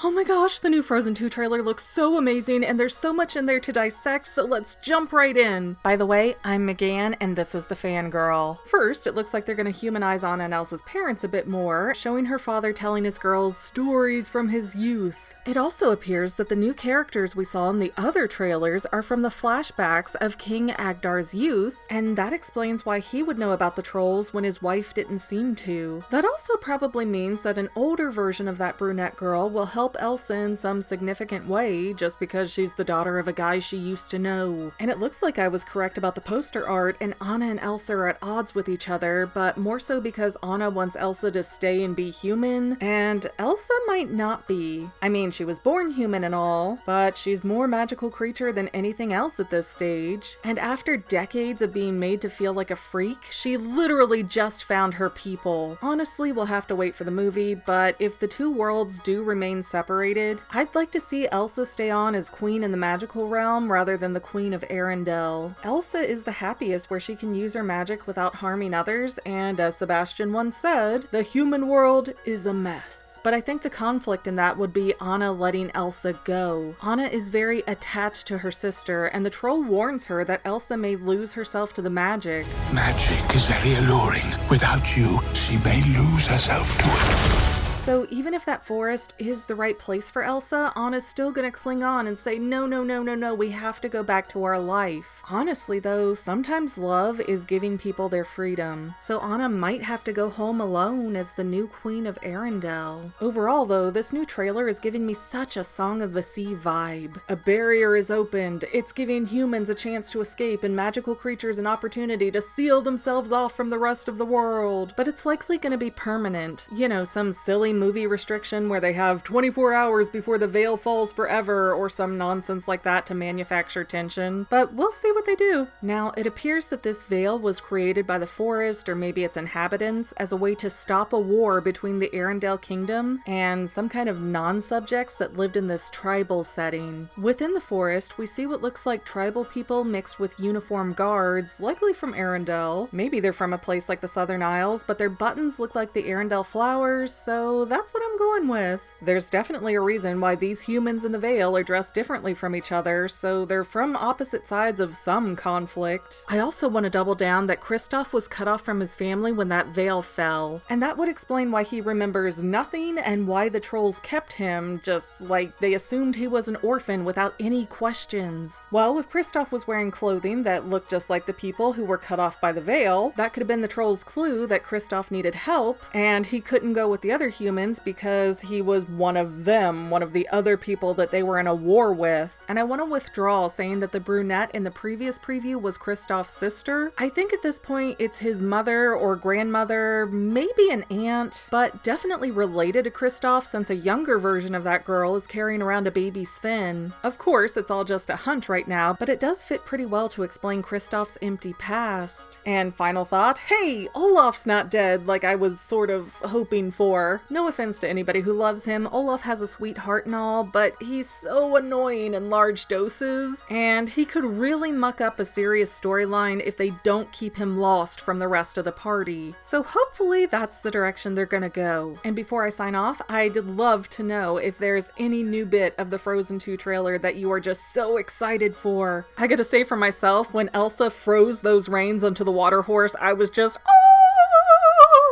Oh my gosh, the new Frozen 2 trailer looks so amazing and there's so much in there to dissect, so let's jump right in. By the way, I'm Megan and this is the Fangirl. First, it looks like they're gonna humanize Anna and Elsa's parents a bit more, showing her father telling his girls stories from his youth. It also appears that the new characters we saw in the other trailers are from the flashbacks of King Agdar's youth, and that explains why he would know about the trolls when his wife didn't seem to. That also probably means that an older version of that brunette girl will help Elsa in some significant way just because she's the daughter of a guy she used to know. And it looks like I was correct about the poster art and Anna and Elsa are at odds with each other, but more so because Anna wants Elsa to stay and be human, and Elsa might not be. I mean, she was born human and all, but she's more magical creature than anything else at this stage. And after decades of being made to feel like a freak, she literally just found her people. Honestly, we'll have to wait for the movie, but if the two worlds do remain separated, I'd like to see Elsa stay on as queen in the magical realm rather than the queen of Arendelle. Elsa is the happiest where she can use her magic without harming others, and as Sebastian once said, the human world is a mess. But I think the conflict in that would be Anna letting Elsa go. Anna is very attached to her sister, and the troll warns her that Elsa may lose herself to the magic. Magic is very alluring. Without you, she may lose herself to it. So even if that forest is the right place for Elsa, Anna's still gonna cling on and say, no, no, no, no, no, we have to go back to our life. Honestly though, sometimes love is giving people their freedom. So Anna might have to go home alone as the new queen of Arendelle. Overall though, this new trailer is giving me such a Song of the Sea vibe. A barrier is opened, it's giving humans a chance to escape and magical creatures an opportunity to seal themselves off from the rest of the world. But it's likely gonna be permanent. You know, some silly movie restriction where they have 24 hours before the veil falls forever or some nonsense like that to manufacture tension, but we'll see what they do. Now, it appears that this veil was created by the forest or maybe its inhabitants as a way to stop a war between the Arendelle kingdom and some kind of non-subjects that lived in this tribal setting. Within the forest, we see what looks like tribal people mixed with uniformed guards, likely from Arendelle. Maybe they're from a place like the Southern Isles, but their buttons look like the Arendelle flowers, so that's what I'm going with. There's definitely a reason why these humans in the Vale are dressed differently from each other, so they're from opposite sides of some conflict. I also want to double down that Kristoff was cut off from his family when that veil fell, and that would explain why he remembers nothing and why the trolls kept him, just like they assumed he was an orphan without any questions. Well, if Kristoff was wearing clothing that looked just like the people who were cut off by the veil, that could have been the trolls' clue that Kristoff needed help, and he couldn't go with the other humans because he was one of them, one of the other people that they were in a war with. And I want to withdraw saying that the brunette in the previous preview was Kristoff's sister. I think at this point it's his mother or grandmother, maybe an aunt, but definitely related to Kristoff since a younger version of that girl is carrying around a baby Sven. Of course, it's all just a hunch right now, but it does fit pretty well to explain Kristoff's empty past. And final thought, hey, Olaf's not dead like I was sort of hoping for. No offense to anybody who loves him, Olaf has a sweet heart and all, but he's so annoying in large doses, and he could really muck up a serious storyline if they don't keep him lost from the rest of the party. So hopefully that's the direction they're gonna go. And before I sign off, I'd love to know if there's any new bit of the Frozen 2 trailer that you are just so excited for. I gotta say for myself, when Elsa froze those reins onto the water horse, I was just, oh!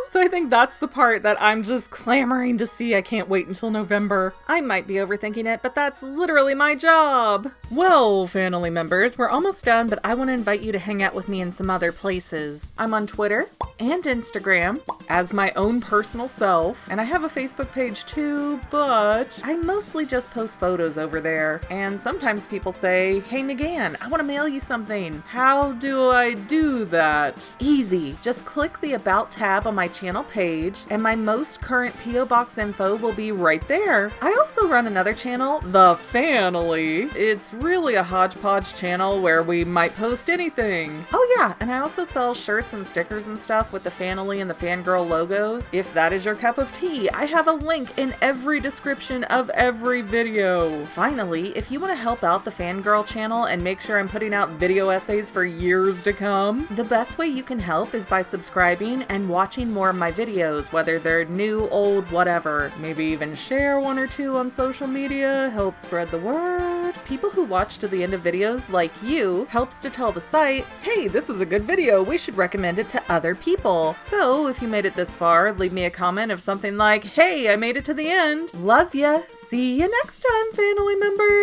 So I think that's the part that I'm just clamoring to see. I can't wait until November. I might be overthinking it, but that's literally my job. Well, family members, we're almost done, but I want to invite you to hang out with me in some other places. I'm on Twitter and Instagram as my own personal self, and I have a Facebook page too, but I mostly just post photos over there. And sometimes people say, hey Megan, I want to mail you something. How do I do that? Easy. Just click the About tab on my channel page, and my most current P.O. Box info will be right there. I also run another channel, The Family. It's really a hodgepodge channel where we might post anything. Oh yeah, and I also sell shirts and stickers and stuff with the Family and the Fangirl logos. If that is your cup of tea, I have a link in every description of every video. Finally, if you want to help out the Fangirl channel and make sure I'm putting out video essays for years to come, the best way you can help is by subscribing and watching more more of my videos, whether they're new, old, whatever. Maybe even share 1 or 2 on social media, help spread the word. People who watch to the end of videos like you helps to tell the site, hey, this is a good video, we should recommend it to other people. So if you made it this far, leave me a comment of something like, hey, I made it to the end. Love ya. See you next time, family members.